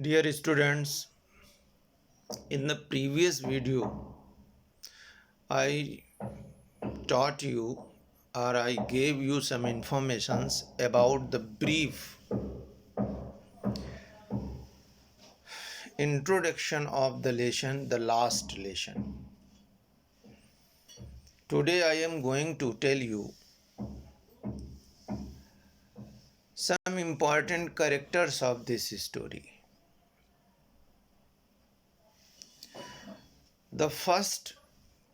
Dear students, in the previous video, I taught you or I gave you some informations about the brief introduction of the lesson, the last lesson. Today I am going to tell you some important characters of this story. The first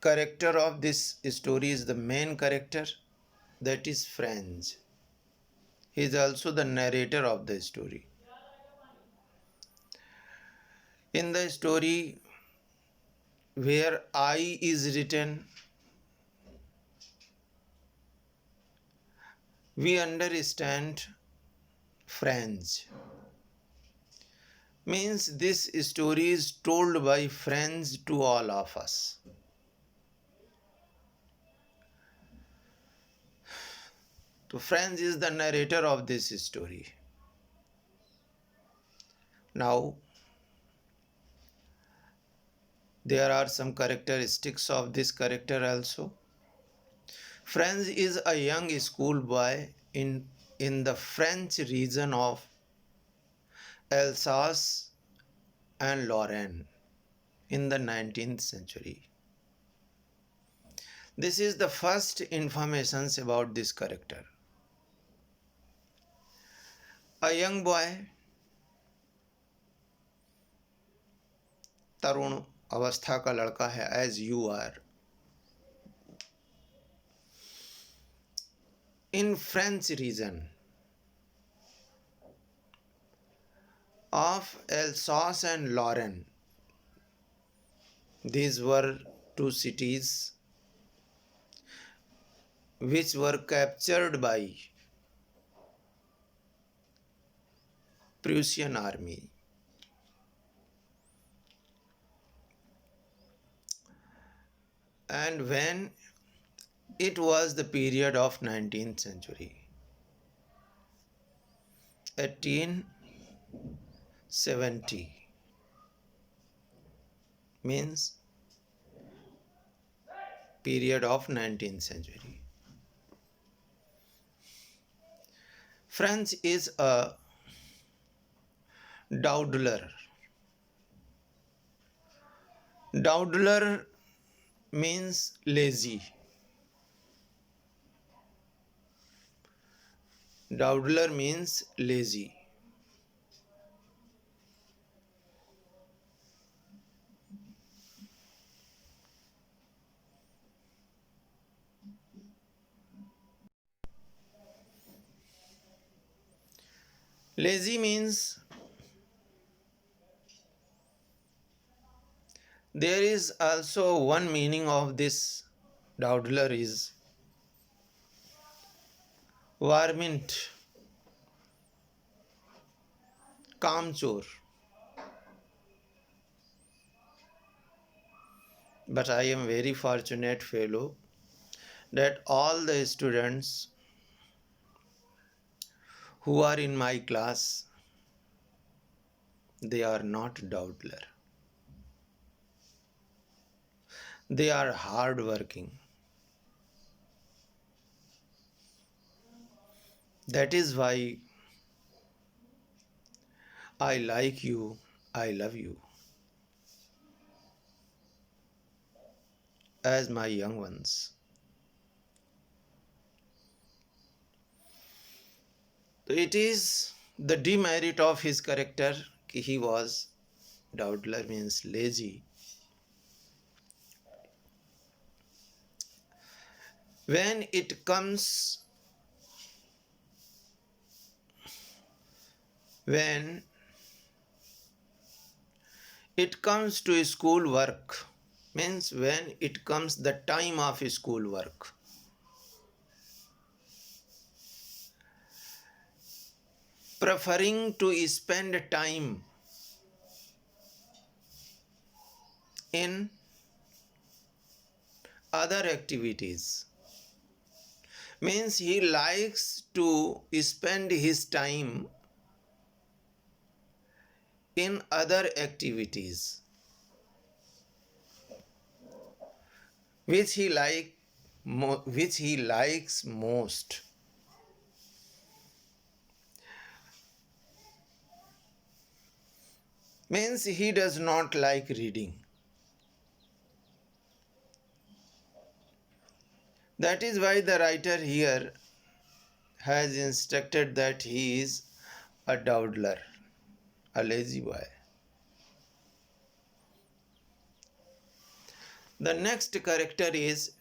character of this story is the main character, that is Franz. He is also the narrator of the story. In the story where I is written, we understand Franz. Means this story is told by Franz to all of us. So Franz is the narrator of this story. Now, there are some characteristics of this character also. Franz is a young schoolboy in the French region of Alsace and Lorraine in the 19th century. This is the first information about this character. A young boy, तरुण अवस्था का लड़का है, as you are. In French region of Alsace and Lorraine, these were two cities which were captured by Prussian army. And when it was the period of 19th century, 1870, means period of 19th century. French is a dawdler. Dawdler means lazy. Dawdler means lazy. Lazy means there is also one meaning of this dawdler is varmint, kamchor. But I am very fortunate fellow that all the students who are in my class, they are not dawdler. They are hard working. That is why I like you, I love you as my young ones. So it is the demerit of his character कि he was dawdler means lazy. When it comes to school work, means when it comes the time of school work, preferring to spend time in other activities, means he likes to spend his time in other activities which which he likes most. Means he does not like reading. That is why the writer here has instructed that he is a dawdler, a lazy boy. The next character is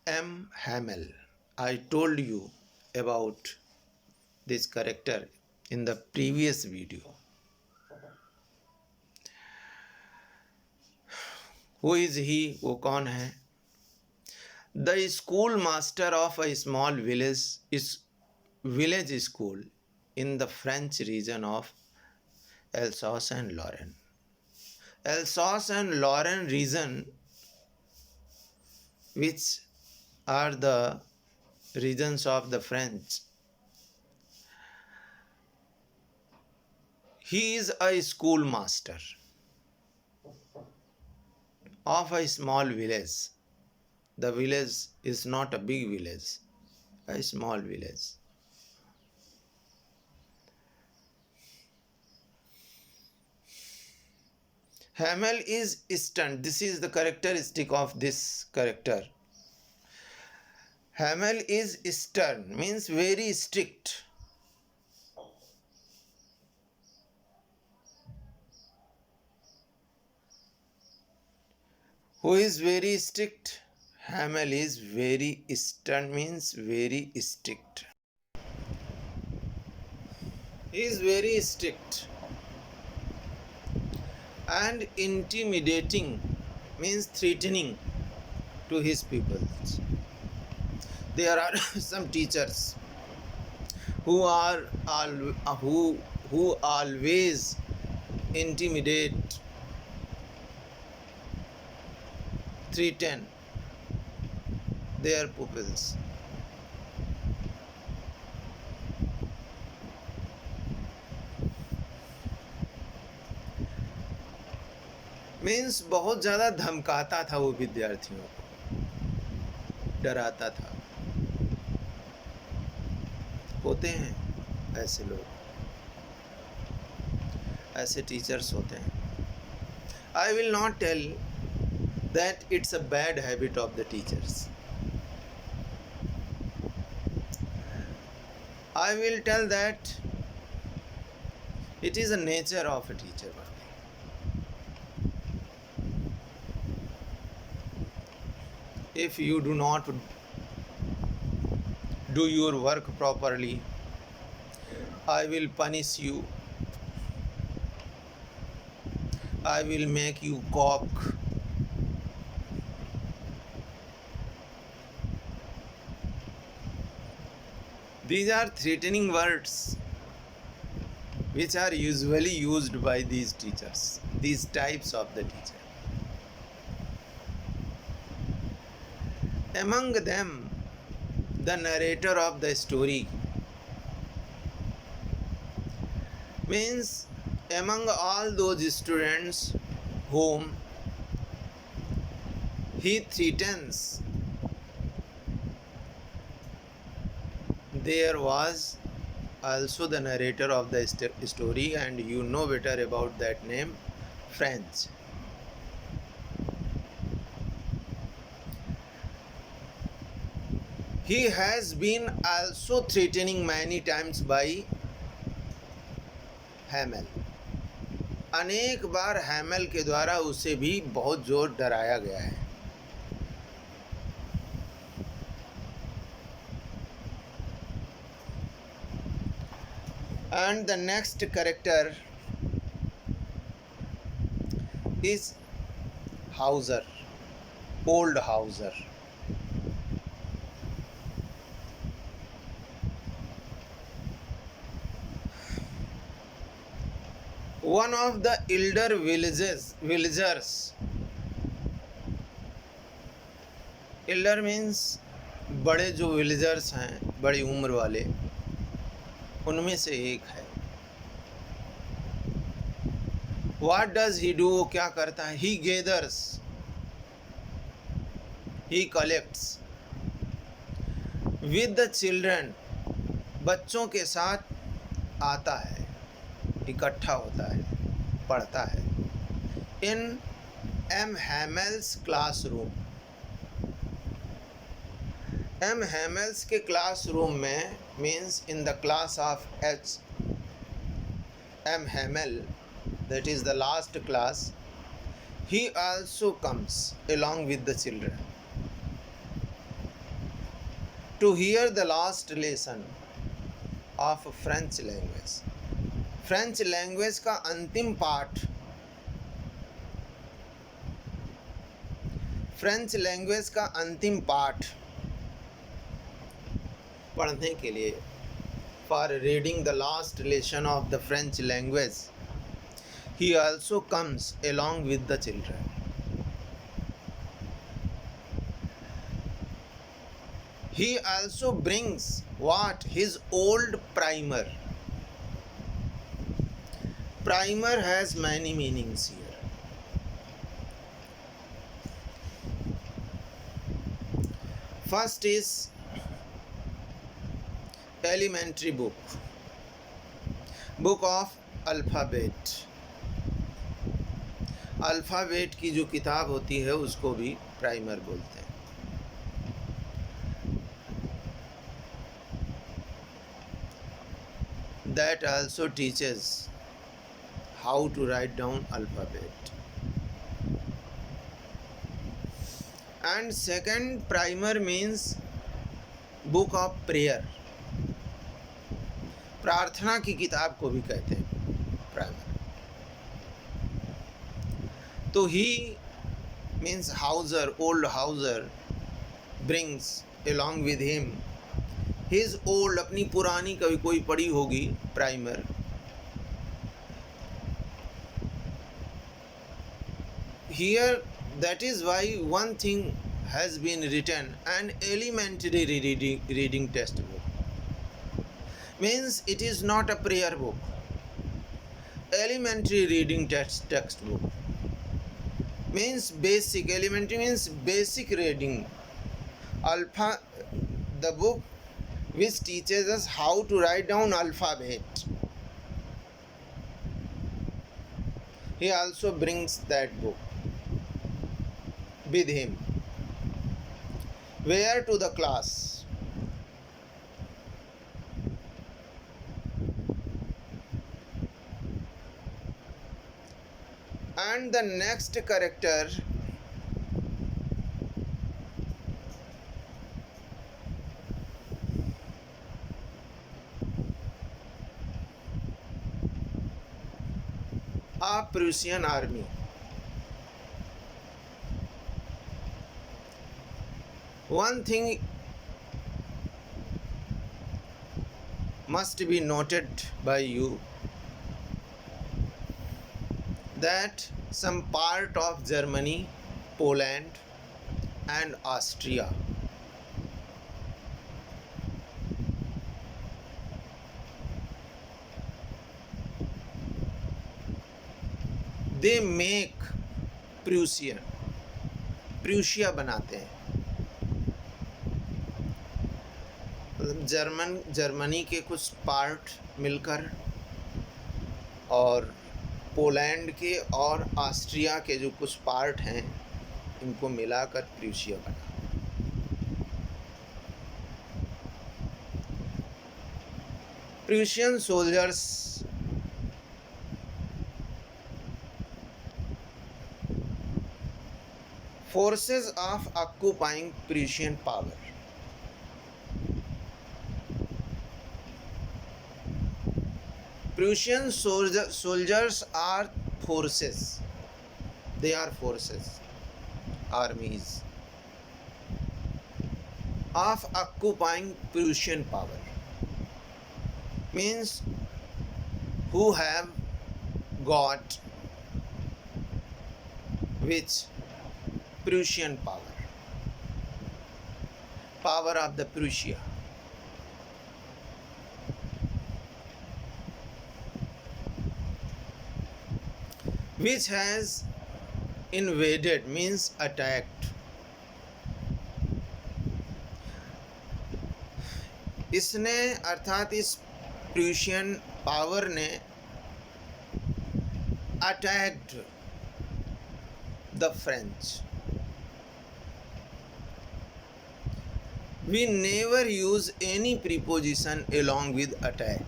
M. Hamel. I told you about this character in the previous video. Who is he? वो कौन है? The schoolmaster of a small village school in the French region of Alsace and Lorraine. Alsace and Lorraine region, which are the regions of the French. He is a schoolmaster of a small village. The village is not a big village, a small village. Hamel is stern. This is the characteristic of this character. Hamel is stern, means very strict. Who is very strict? Hamel is very stern, means very strict. He is very strict and intimidating, means threatening to his pupils. There are some teachers who always intimidate, threaten their pupils. Means बहुत ज़्यादा धमकाता था वो विद्यार्थियों को, डराता था. होते हैं ऐसे लोग, ऐसे टीचर्स होते हैं. I will not tell that it's a bad habit of the teachers. I will tell that it is a nature of a teacher. If you do not do your work properly, I will punish you. I will make you cock. These are threatening words which are usually used by these teachers, these types of the teacher. Among them, the narrator of the story, means among all those students whom he threatens, there was also the narrator of the story, and you know better about that name, French. He has been also threatening many times by Hamel. अनेक बार Hamel के द्वारा उसे भी बहुत जोर डराया गया है. And the next character is Hauser, old Hauser. One of the elder villagers. Elder means बड़े जो विलेजर्स हैं, बड़ी उम्र वाले, उनमें से एक है. What does he do? वो क्या करता है? He gathers, he collects with the children, बच्चों के साथ आता है, इकट्ठा होता है, पढ़ता है। In M. Hamel's classroom, M. Hamel's के क्लासरूम में means in the class of H. M. Hamel, that is the last class, he also comes along with the children to hear the last lesson of French language. French language का अंतिम पाठ, French language का अंतिम पाठ पढ़ने के लिए, for reading the last lesson of the French language, he also comes along with the children. He also brings what? His old primer. Primer has many meanings here. First is elementary book, book of alphabet. Alphabet की जो किताब होती है उसको भी primer बोलते हैं। That also teaches how to write down alphabet. And second, primer means book of prayer. प्रार्थना की किताब को भी कहते हैं प्राइमर। तो he means Hauser, old Hauser, brings along with him his old, अपनी पुरानी कभी कोई पढ़ी होगी primer. Here that is why one thing has been written, an elementary reading textbook, means it is not a prayer book. Elementary reading textbook means basic, elementary means basic reading. Alpha, the book which teaches us how to write down alphabet. He also brings that book with him. Where? To the class. And the next character of Prussian army. One thing must be noted by you, that some part of Germany, Poland and Austria, they make Prussian, Prussia बनाते हैं। मतलब Germany के कुछ part मिलकर और Poland के और Austria के जो कुछ पार्ट हैं इनको मिलाकर प्रूशिया बना। Prussian soldiers forces of occupying Prussian power. Prussian soldiers are forces. They are forces, armies of occupying Prussian power. Means who have got which Prussian power of the Prussia. which has invaded means attacked. इसने अर्थात इस Prussian power ने attacked the French. We never use any preposition along with attack.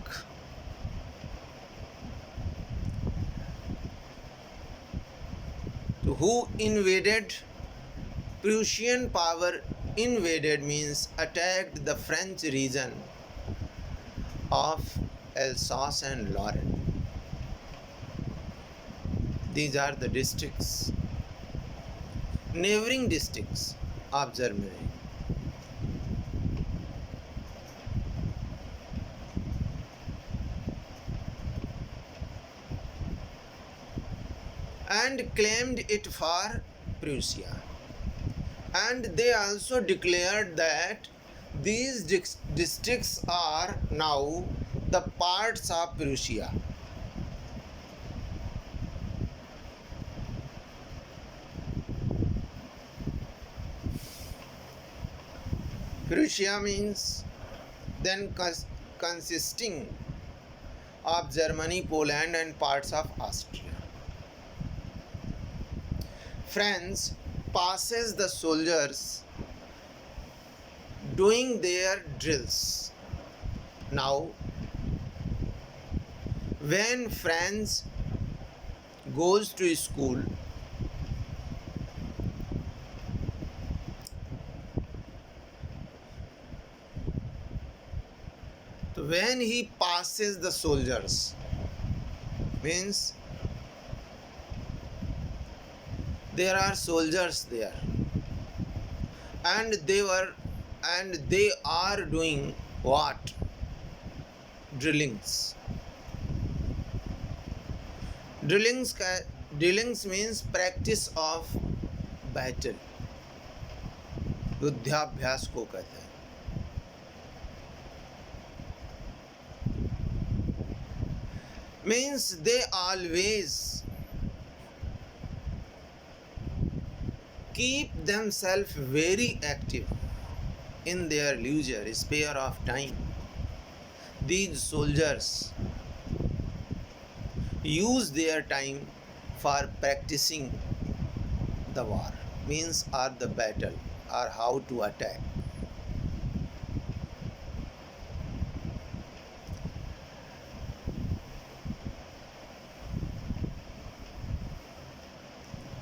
So who invaded? Prussian power invaded means attacked the French region of Alsace and Lorraine. These are the districts, neighboring districts of Germany. And claimed it for Prussia. And they also declared that these districts are now the parts of Prussia. Prussia means then consisting of Germany, Poland and parts of Austria. France passes the soldiers doing their drills. Now, when France goes to school, so when he passes the soldiers, means there are soldiers there, and they are doing what? Drillings. Drillings means practice of battle. युद्धाभ्यास को कहते हैं. Means they always keep themselves very active in their leisure spare of time. These soldiers use their time for practicing the war, means or the battle, or how to attack.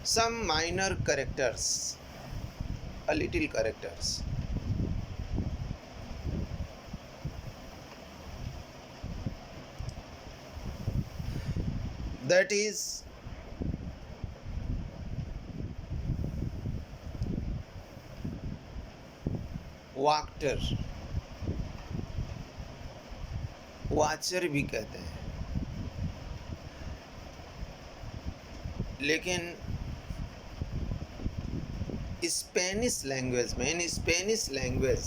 Some minor characters, a little characters. That is वाक्टर, वाचर भी कहते हैं, लेकिन Spanish language में, in Spanish language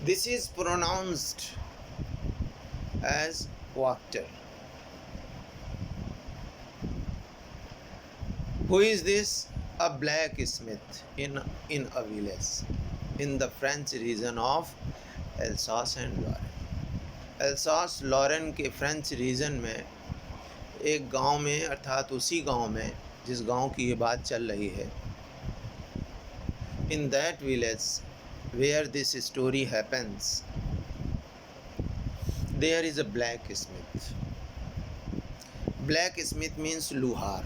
this is pronounced as वाक्टर. Who is this? A blacksmith in a village in the French region of Alsace and Lorraine. Alsace Lorraine के French reason में एक गांव में, अर्थात उसी गांव में जिस गांव की ये बात चल रही है, in that village where this story happens, there is a blacksmith. Blacksmith means luhar.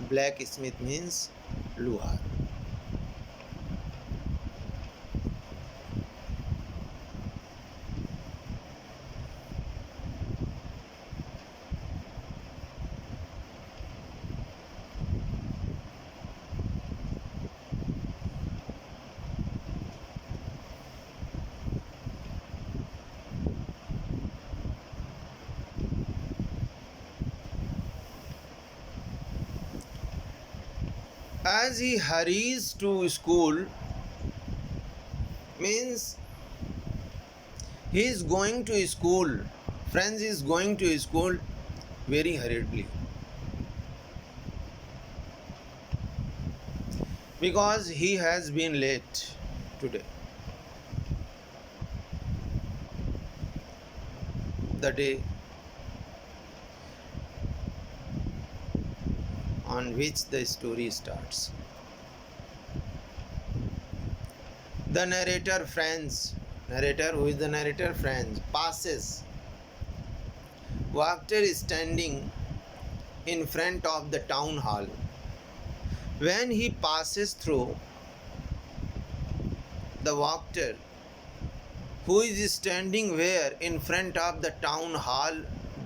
Blacksmith means luhar. As he hurries to school, means he is going to school, friends is going to school very hurriedly, because he has been late today. The day on which the story starts. The narrator Franz, narrator who is the narrator Franz, passes. Wachter is standing in front of the town hall. When he passes through, the Wachter who is standing where in front of the town hall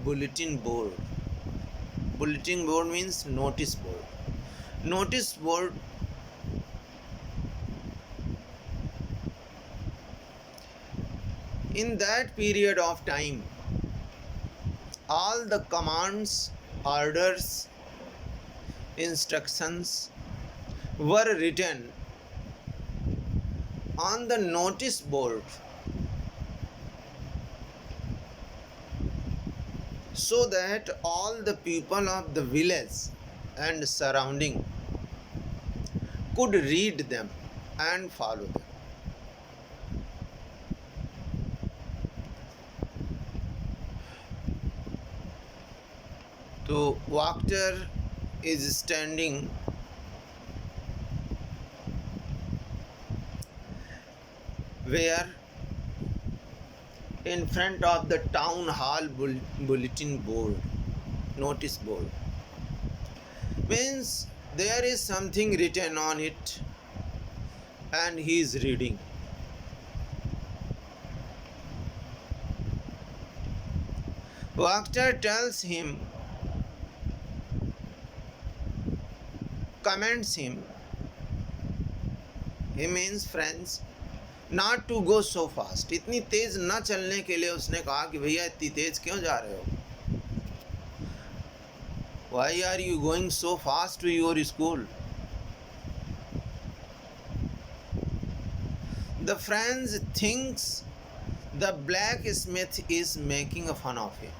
bulletin board. Bulletin board means notice board. Notice board in that period of time, all the commands, orders, instructions were written on the notice board, so that all the people of the village and surrounding could read them and follow them. So Wachter is standing where in front of the town hall bulletin board, notice board. Means there is something written on it and he is reading. Wachter tells him, commands him, he means friends, not to go so fast. इतनी तेज न चलने के लिए उसने कहा कि भैया इतनी तेज क्यों जा रहे हो? Why are you going so fast to your school? The Franz thinks the blacksmith is making a fun of him.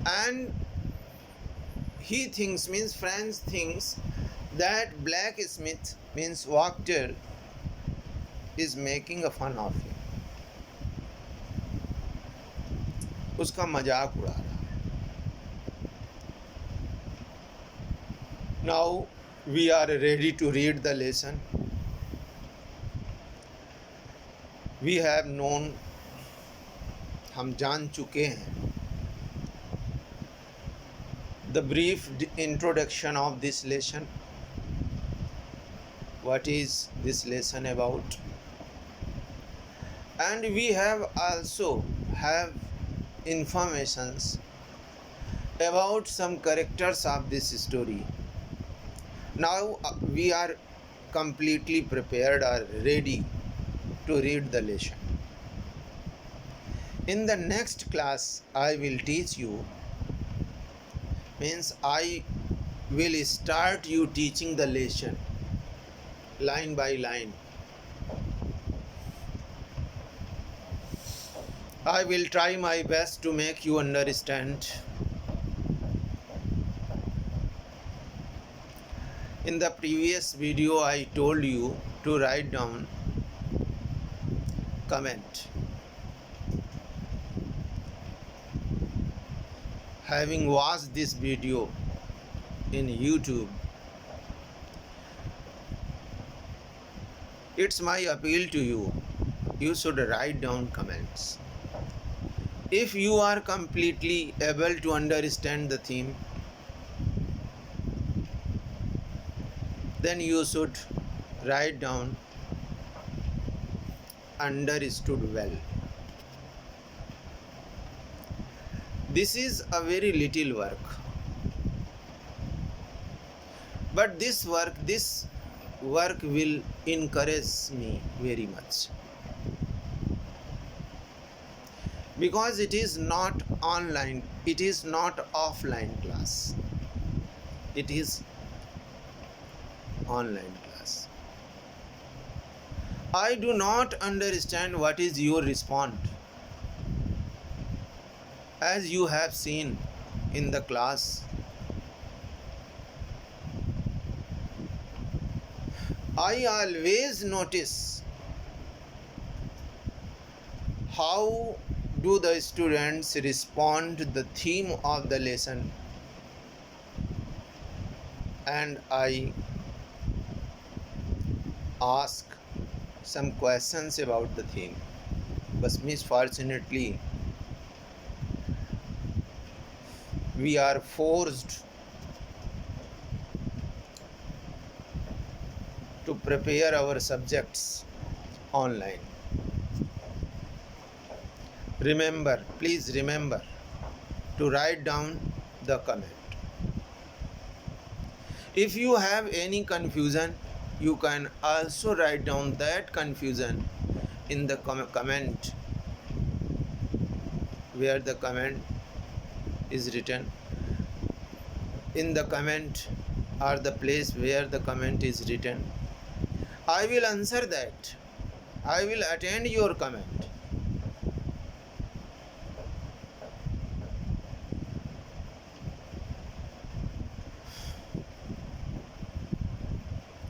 And he thinks, means Franz thinks, that blacksmith means Wachter is making a fun of him. उसका मजाक उड़ा रहा है. Now we are ready to read the lesson. We have known, हम जान चुके हैं, the brief introduction of this lesson. What is this lesson about? And we have also have informations about some characters of this story. Now we are completely prepared or ready to read the lesson. In the next class I will teach you, means I will start you teaching the lesson line by line. I will try my best to make you understand. In the previous video I told you to write down comment. Having watched this video in YouTube, it's my appeal to you. You should write down comments. If you are completely able to understand the theme, then you should write down understood well. This is a very little work, but this work will encourage me very much, because it is not online, it is not offline class, it is online class. I do not understand what is your response. As you have seen in the class, I always notice how do the students respond to the theme of the lesson, and I ask some questions about the theme. But misfortunately, we are forced to prepare our subjects online. Remember, please remember to write down the comment. If you have any confusion, you can also write down that confusion in the comment, where the comment is written. In the comment or the place where the comment is written, I will answer that. I will attend your comment.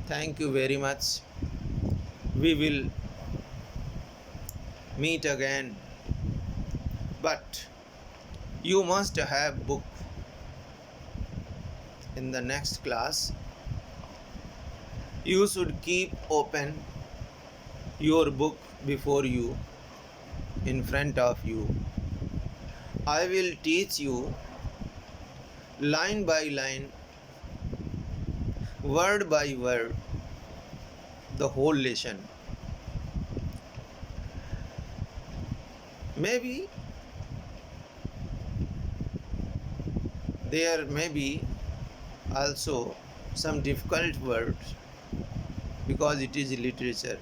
Thank you very much. We will meet again, but you must have book. In the next class, you should keep open your book before you, in front of you. I will teach you line by line, word by word, the whole lesson. Maybe there may be also some difficult words because it is literature,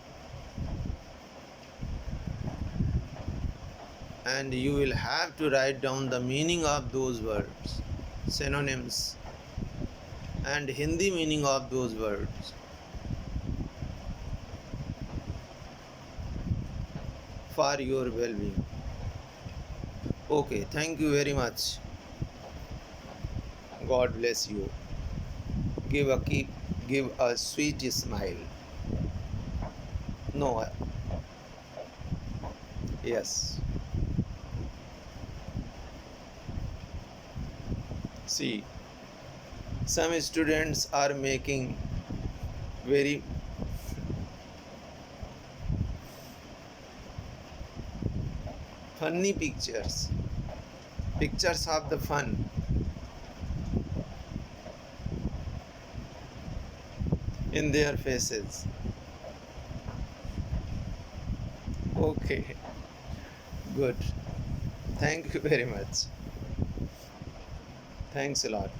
and you will have to write down the meaning of those words, synonyms, and Hindi meaning of those words. For your well-being. Okay, thank you very much. God bless you. Give a sweet smile. No, yes. See, some students are making very funny pictures of the fun. In their faces. Okay, good. Thank you very much. Thanks a lot.